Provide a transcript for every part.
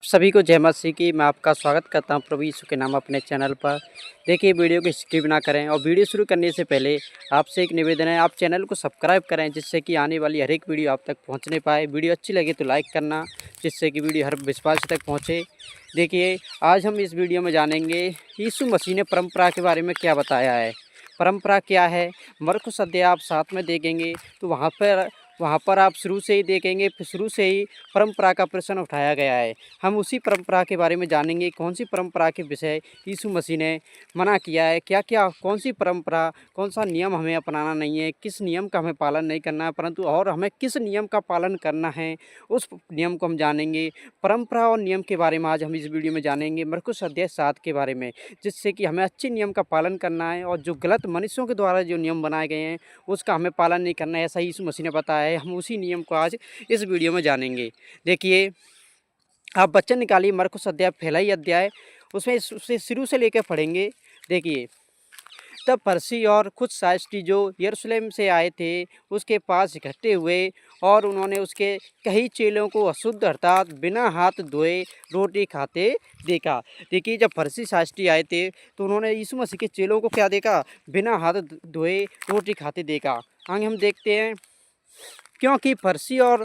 सभी को जय मसीह की। मैं आपका स्वागत करता हूं प्रभु यीशु के नाम अपने चैनल पर। देखिए, वीडियो को स्किप ना करें और वीडियो शुरू करने से पहले आपसे एक निवेदन है, आप चैनल को सब्सक्राइब करें जिससे कि आने वाली हर एक वीडियो आप तक पहुंचने पाए। वीडियो अच्छी लगे तो लाइक करना जिससे कि वीडियो हर विश्वास तक पहुंचे। देखिए, आज हम इस वीडियो में जानेंगे यीशु मसीह ने परंपरा के बारे में क्या बताया है। परंपरा क्या है, मरकुस अध्याय आप साथ में देखेंगे तो वहाँ पर आप शुरू से ही देखेंगे, शुरू से ही परंपरा का प्रश्न उठाया गया है। हम उसी परंपरा के बारे में जानेंगे, कौन सी परंपरा के विषय यीशु मसीह ने मना किया है, क्या क्या, कौन सी परंपरा, कौन सा नियम हमें अपनाना नहीं है, किस नियम का हमें पालन नहीं करना है, परंतु और हमें किस नियम का पालन करना है, उस नियम को हम जानेंगे। परंपरा और नियम के बारे में आज हम इस वीडियो में जानेंगे, मरकुस अध्याय 7 के बारे में, जिससे कि हमें अच्छे नियम का पालन करना है और जो गलत मनुष्यों के द्वारा जो नियम बनाए गए हैं उसका हमें पालन नहीं करना है, ऐसा यीशु मसीह ने बताया है। हम उसी नियम को आज इस वीडियो में जानेंगे। देखिए, आप वचन निकालिए, मरकुस अध्याय पहला ही अध्याय, उसमें उससे शुरू से लेकर पढ़ेंगे। देखिए, तब फरीसी और कुछ शास्त्री जो यरूशलेम से आए थे उसके पास इकट्ठे हुए और उन्होंने उसके कई चेलों को अशुद्ध अर्थात बिना हाथ धोए रोटी खाते देखा। देखिए, जब फरीसी शास्त्री आए थे तो उन्होंने यीशु मसीह के चेलों को क्या देखा? बिना हाथ धोए रोटी खाते देखा। आगे हम देखते हैं, क्योंकि फरीसी और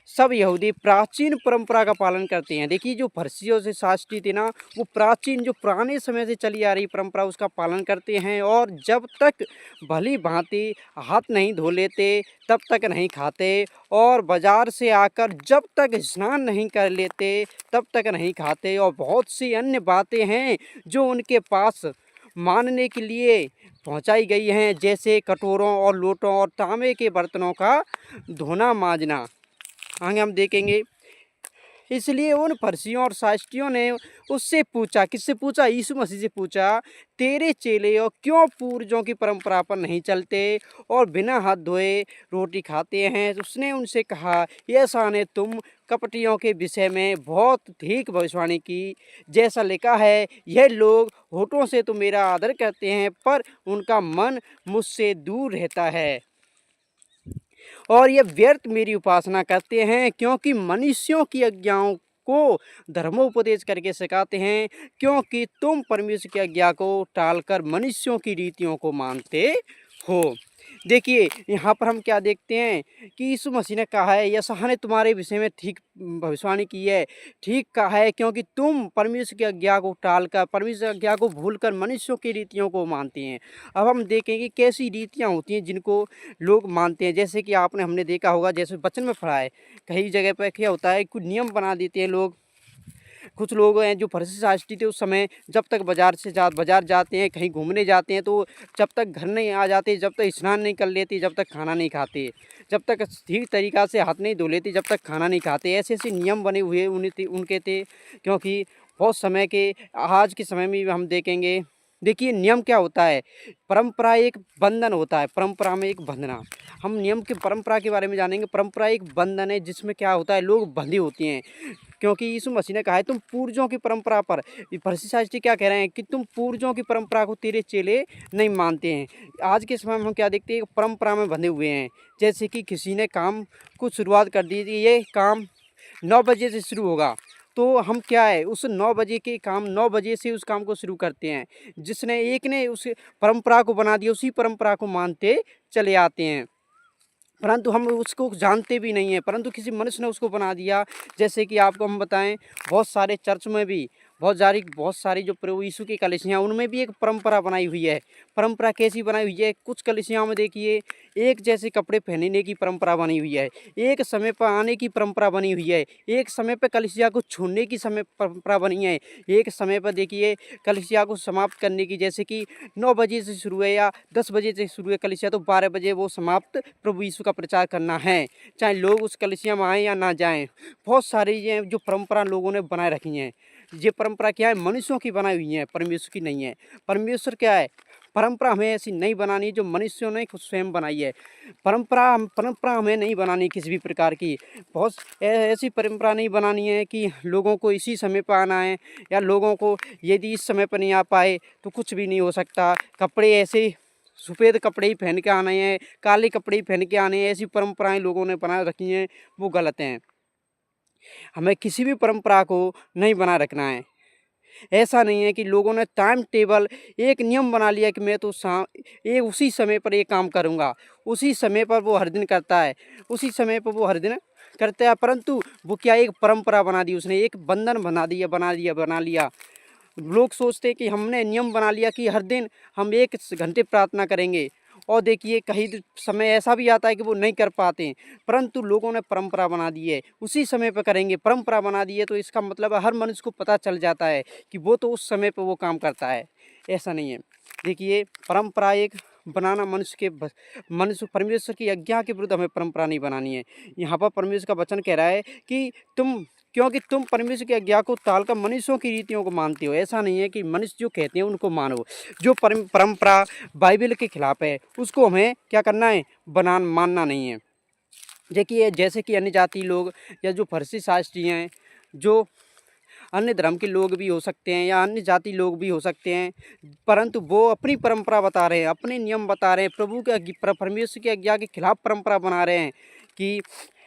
सब यहूदी प्राचीन परंपरा का पालन करते हैं। देखिए, जो फरीसियों से शास्त्री थे ना, वो प्राचीन जो पुराने समय से चली आ रही परंपरा उसका पालन करते हैं और जब तक भली भांति हाथ नहीं धो लेते तब तक नहीं खाते, और बाजार से आकर जब तक स्नान नहीं कर लेते तब तक नहीं खाते, और बहुत सी अन्य बातें हैं जो उनके पास मानने के लिए पहुंचाई गई हैं, जैसे कटोरों और लोटों और तांबे के बर्तनों का धोना मांजना। आगे हम देखेंगे, इसलिए उन फरीसियों और शास्त्रियों ने उससे पूछा, किससे पूछा? यीशु मसीह से पूछा, तेरे चेले और क्यों पूर्वजों की परंपरा पर नहीं चलते और बिना हाथ धोए रोटी खाते हैं? उसने उनसे कहा, ऐसा ने तुम कपटियों के विषय में बहुत ठीक भविष्यवाणी की, जैसा लिखा है, यह लोग होठों से तो मेरा आदर करते हैं पर उनका मन मुझसे दूर रहता है और ये व्यर्थ मेरी उपासना करते हैं, क्योंकि मनुष्यों की आज्ञाओं को धर्मोपदेश करके सिखाते हैं, क्योंकि तुम परमेश्वर की आज्ञा को टालकर मनुष्यों की रीतियों को मानते हो। देखिए, यहाँ पर हम क्या देखते हैं कि यीशु मसीह ने कहा है, यशायाह ने तुम्हारे विषय में ठीक भविष्यवाणी की है, ठीक कहा है, क्योंकि तुम परमेश्वर की आज्ञा को टालकर, परमेश्वर की आज्ञा को भूलकर मनुष्यों की रीतियों को मानते हैं। अब हम देखेंगे कैसी रीतियाँ होती हैं जिनको लोग मानते हैं। जैसे कि हमने देखा होगा, जैसे वचन में पढ़ा है, कई जगह पर क्या होता है, कुछ नियम बना देते हैं लोग। कुछ लोग हैं जो फरीसी शास्त्री थे उस समय, जब तक बाजार जाते हैं, कहीं घूमने जाते हैं, तो जब तक घर नहीं आ जाते, जब तक स्नान नहीं कर लेते, जब तक खाना नहीं खाते, जब तक ठीक तरीक़ा से हाथ नहीं धो लेते, जब तक खाना नहीं खाते। ऐसे ऐसे नियम बने हुए उनके थे, क्योंकि बहुत समय के, आज के समय में भी हम देखेंगे। देखिए, नियम क्या होता है? परंपरा एक बंधन होता है, परंपरा में एक बंधना। हम नियम की परंपरा के बारे में जानेंगे। परंपरा एक बंधन है जिसमें क्या होता है, लोग बंधे होते हैं, क्योंकि यीशु मसीह ने कहा है, तुम पूर्वजों की परंपरा पर। फरीसी शास्त्री क्या कह रहे हैं कि तुम पूर्वजों की परंपरा को तेरे चेले नहीं मानते हैं। आज के समय में हम क्या देखते हैं, परंपरा में बंधे हुए हैं। जैसे कि किसी ने काम को शुरुआत कर दी थी, ये काम 9 बजे से शुरू होगा, तो हम क्या है, उस 9 बजे के काम 9 बजे से उस काम को शुरू करते हैं। जिसने एक ने उस परंपरा को बना दिया, उसी परंपरा को मानते चले आते हैं, परंतु हम उसको जानते भी नहीं हैं, परंतु किसी मनुष्य ने उसको बना दिया। जैसे कि आपको हम बताएं, बहुत सारे चर्च में भी बहुत सारी जो प्रभु यीशु की कलीसियाँ, उनमें भी एक परंपरा बनाई हुई है। परंपरा कैसी बनाई हुई है? कुछ कलीसियाओं में देखिए, एक जैसे कपड़े पहनने की परंपरा बनी हुई है, एक समय पर आने की परंपरा बनी हुई है, एक समय पर कलीसिया को छोड़ने की समय परंपरा बनी है, एक समय पर देखिए कलीसिया को समाप्त करने की, जैसे कि 9 बजे से शुरू है या 10 बजे से शुरू है कलीसिया, तो 12 बजे वो समाप्त प्रभु यीशु का प्रचार करना है, चाहे लोग उस कलीसिया में आएँ या ना जाएँ। बहुत सारी ये जो परंपरा लोगों ने बनाए रखी हैं, ये परंपरा क्या है? मनुष्यों की बनाई हुई है, परमेश्वर की नहीं है। परमेश्वर क्या है? परंपरा हमें ऐसी नहीं बनानी है जो मनुष्यों ने खुद स्वयं बनाई है। परंपरा हमें नहीं बनानी किसी भी प्रकार की। बहुत ऐसी परंपरा नहीं बनानी है कि लोगों को इसी समय पर आना है, या लोगों को यदि इस समय पर नहीं आ पाए तो कुछ भी नहीं हो सकता। कपड़े ऐसे सफ़ेद कपड़े ही पहन के आने हैं, काले कपड़े ही पहन के आने हैं, ऐसी परंपराएं लोगों ने बना रखी हैं, वो गलत हैं। हमें किसी भी परंपरा को नहीं बना रखना है। ऐसा नहीं है कि लोगों ने टाइम टेबल एक नियम बना लिया कि मैं तो ये उसी समय पर ये काम करूँगा, उसी समय पर वो हर दिन करता है, उसी समय पर वो हर दिन करता है, परंतु वो क्या एक परंपरा बना दी उसने, एक बंधन बना लिया। लोग सोचते हैं कि हमने नियम बना लिया कि हर दिन हम 1 घंटे प्रार्थना करेंगे, और देखिए कहीं समय ऐसा भी आता है कि वो नहीं कर पाते हैं, परंतु लोगों ने परंपरा बना दी है, उसी समय पर करेंगे। परंपरा बना दी है तो इसका मतलब हर मनुष्य को पता चल जाता है कि वो तो उस समय पर वो काम करता है। ऐसा नहीं है। देखिए परंपरा एक बनाना मनुष्य परमेश्वर की आज्ञा के विरुद्ध हमें परंपरा नहीं बनानी है। यहाँ पर परमेश्वर का वचन कह रहा है कि क्योंकि तुम परमेश्वर की आज्ञा को टालकर मनुष्यों की रीतियों को मानते हो। ऐसा नहीं है कि मनुष्य जो कहते हैं उनको मानो। जो परंपरा बाइबल के खिलाफ है उसको हमें क्या करना है, मानना नहीं है। देखिए जैसे कि अन्य जाति लोग या जो फर्जी शास्त्री हैं, जो अन्य धर्म के लोग भी हो सकते हैं या अन्य जाति लोग भी हो सकते हैं, परंतु वो अपनी परंपरा बता रहे हैं, अपने नियम बता रहे हैं, परमेश्वर की आज्ञा के खिलाफ परंपरा बना रहे हैं कि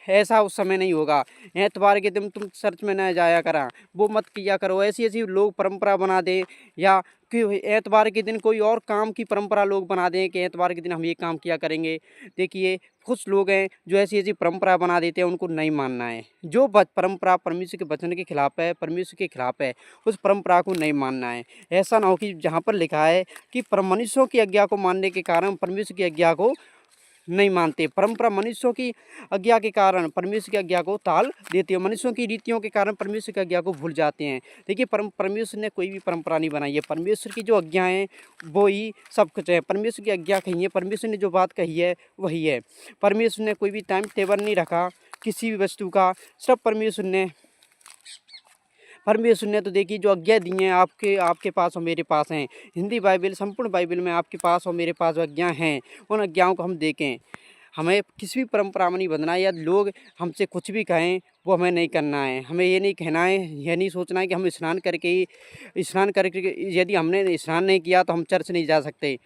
ऐसा उस समय नहीं होगा, एतवार के दिन तुम चर्च में न जाया करा, वो मत किया करो। ऐसी ऐसी लोग परंपरा बना दें, या कि एतवार के दिन कोई और काम की परंपरा लोग बना दें कि एतवार के दिन हम ये काम किया करेंगे। देखिए कुछ लोग हैं जो ऐसी ऐसी परंपरा बना देते हैं, उनको नहीं मानना है। जो परंपरा परमेश्वर के वचन के खिलाफ है, परमेश्वर के खिलाफ है, उस परंपरा को नहीं मानना है। ऐसा ना हो कि जहाँ पर लिखा है कि मनुष्यों की आज्ञा को मानने के कारण परमेश्वर की आज्ञा को नहीं मानते। परंपरा मनुष्यों की आज्ञा के कारण परमेश्वर की आज्ञा को टाल देते हैं, मनुष्यों की रीतियों के कारण परमेश्वर की आज्ञा को भूल जाते हैं। देखिए परमेश्वर ने कोई भी परंपरा नहीं बनाई है, परमेश्वर की जो आज्ञा है वो ही सब कुछ है। परमेश्वर की आज्ञा कही है, परमेश्वर ने जो बात कही है वही है। परमेश्वर ने कोई भी टाइम टेबल नहीं रखा किसी भी वस्तु का, सब परमेश्वर ने तो देखिए जो आज्ञा दी हैं आपके पास और मेरे पास हैं। हिंदी बाइबल, संपूर्ण बाइबल में आपके पास और मेरे पास आज्ञा हैं। उन आज्ञाओं को हम देखें। हमें किसी भी परंपरा में नहीं बंधना है, या लोग हमसे कुछ भी कहें वो हमें नहीं करना है। हमें ये नहीं कहना है, यह नहीं सोचना है कि हम स्नान करके यदि हमने स्नान नहीं किया तो हम चर्च नहीं जा सकते,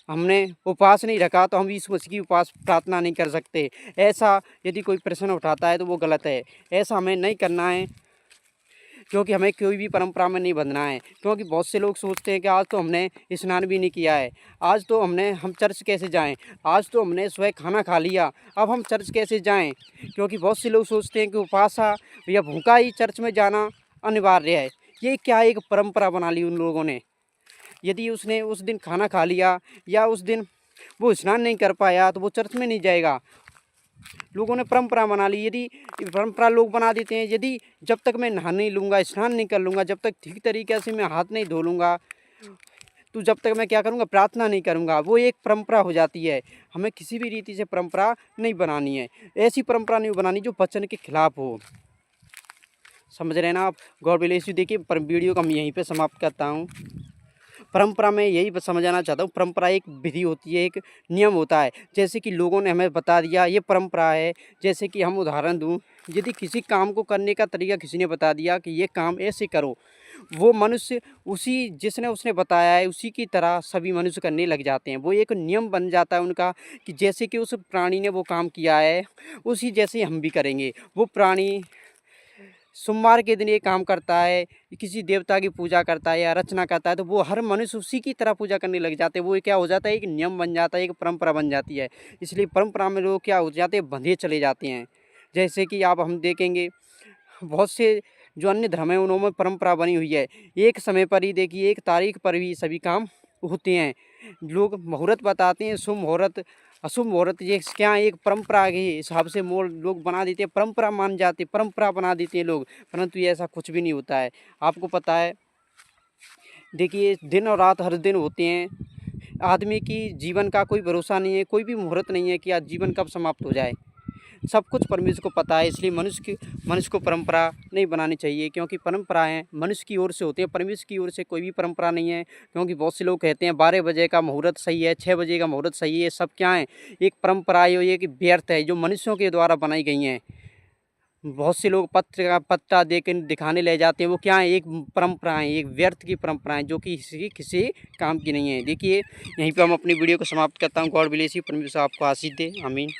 हमने उपवास नहीं रखा तो हम यीशु मसीह की उपवास प्रार्थना नहीं कर सकते। ऐसा यदि कोई प्रश्न उठाता है तो वो गलत है। ऐसा हमें नहीं करना है, क्योंकि हमें कोई भी परंपरा में नहीं बंधना है। क्योंकि बहुत से लोग सोचते हैं कि आज तो हमने स्नान भी नहीं किया है, आज तो हम चर्च कैसे जाएं, आज तो हमने सुबह खाना खा लिया, अब हम चर्च कैसे जाएं। क्योंकि बहुत से लोग सोचते हैं कि उपासा या भूखा ही चर्च में जाना अनिवार्य है। ये क्या एक परंपरा बना ली उन लोगों ने। यदि उसने उस दिन खाना खा लिया या उस दिन वो स्नान नहीं कर पाया तो वो चर्च में नहीं जाएगा। लोगों ने परंपरा बना ली। यदि परंपरा लोग बना देते हैं, यदि जब तक मैं नहा नहीं लूँगा, स्नान नहीं कर लूँगा, जब तक ठीक तरीके से मैं हाथ नहीं धो लूँगा, तो जब तक मैं क्या करूँगा, प्रार्थना नहीं करूँगा, वो एक परंपरा हो जाती है। हमें किसी भी रीति से परंपरा नहीं बनानी है। ऐसी परंपरा नहीं बनानी जो वचन के खिलाफ हो। समझ रहे हैं ना आप। God bless you. देखिए वीडियो को हम यहीं पे समाप्त करता हूँ। परंपरा में यही समझाना चाहता हूँ, परंपरा एक विधि होती है, एक नियम होता है। जैसे कि लोगों ने हमें बता दिया ये परंपरा है। जैसे कि हम उदाहरण दूँ, यदि किसी काम को करने का तरीका किसी ने बता दिया कि ये काम ऐसे करो, वो मनुष्य जिसने उसने बताया है उसी की तरह सभी मनुष्य करने लग जाते हैं। वो एक नियम बन जाता है उनका कि जैसे कि उस प्राणी ने वो काम किया है उसी जैसे हम भी करेंगे। वो प्राणी सोमवार के दिन ये काम करता है, किसी देवता की पूजा करता है या रचना करता है, तो वो हर मनुष्य उसी की तरह पूजा करने लग जाते हैं। वो क्या हो जाता है, एक नियम बन जाता है, एक परंपरा बन जाती है। इसलिए परंपरा में लोग क्या हो जाते हैं, बंधे चले जाते हैं। जैसे कि आप हम देखेंगे बहुत से जो अन्य धर्म है उनमें परंपरा बनी हुई है। एक समय पर ही देखिए, एक तारीख पर ही सभी काम होते हैं। लोग मुहूर्त बताते हैं, शुभ मुहूर्त अशुभ मुहूर्त, ये क्या एक परंपरा के हिसाब से लोग बना देते हैं, परंपरा मान जाते, परंपरा बना देते हैं लोग। परंतु ये ऐसा कुछ भी नहीं होता है। आपको पता है, देखिए दिन और रात हर दिन होते हैं। आदमी की जीवन का कोई भरोसा नहीं है, कोई भी मुहूर्त नहीं है कि आज जीवन कब समाप्त हो जाए। सब कुछ परमेश्वर को पता है। इसलिए मनुष्य को परंपरा नहीं बनानी चाहिए, क्योंकि परंपराएं मनुष्य की ओर से होती है, परमेश्वर की ओर से कोई भी परंपरा नहीं है। क्योंकि बहुत से लोग कहते हैं 12 बजे का मुहूर्त सही है, 6 बजे का मुहूर्त सही है। सब क्या है, एक परंपरा है, ये कि व्यर्थ है, जो मनुष्यों के द्वारा बनाई गई हैं। बहुत से लोग पत्ता दे के दिखाने ले जाते हैं, वो क्या है, एक परंपरा है, एक व्यर्थ की परंपरा है, जो कि किसी काम की नहीं है। देखिए यहीं पर हम अपनी वीडियो को समाप्त करता हूँ। God bless you. परमेश्वर आपको आशीष दे। आमीन।